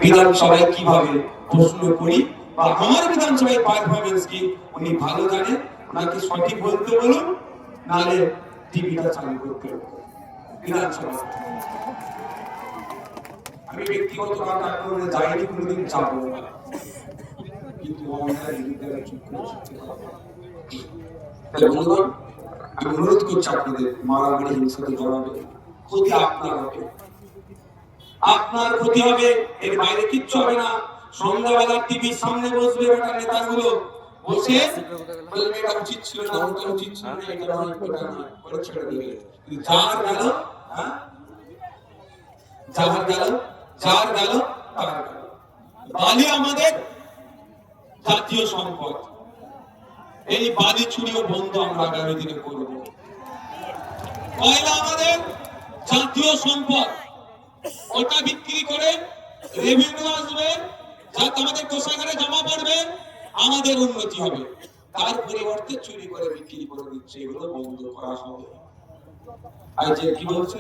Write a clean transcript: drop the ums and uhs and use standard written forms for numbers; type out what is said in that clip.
বিধানসভায় কিভাবে প্রশ্ন করি বা আমার বিধানসভায় পারফরমেন্স কি উনি ভালো জানেন। ওনাকে সঠিক বলতে বলুন, নালে টিভিটা চালু করতে বিধানসভা। আমি ব্যক্তিগত কারণে আক্রমণে যাইনি, কোনোদিন যাবো না, কিন্তু অন্যায় বিরুদ্ধে চুপ করে সত্যি কথা। তাই বন্ধুগণ, আমি অনুরোধ করছি আপনাদের মারামারি হিংসাতে জড়াবে, ক্ষতি আপনার হবে, আপনার ক্ষতি হবে, এর বাইরে কিচ্ছু হবে না। সন্ধ্যাবেলা টিভির সামনে বসবে একটা নেতাগুলো, বসে বলবে এটা উচিত ছিল না, ওটা উচিত ছিল না, এটা নয় ওটা নয় করে ছেড়ে দেবে। যার গেল, হ্যাঁ যার গেল, যার গেল তার গেল। বালি আমাদের জাতীয় সম্পদ, এই বালি চুরিও বন্ধ আমরা আগামী দিনে করব। কয়লা আমাদের জাতীয় সম্পদ, ওটা বিক্রি করে রেভিনিউ আসবে, যা আমাদের কোষাগারে জমা পড়বে, আমাদের উন্নতি হবে। তার পরিবর্তে চুরি করে বিক্রি করে দিচ্ছে, এগুলো বন্ধ করা হবে। আর যে কি বলছে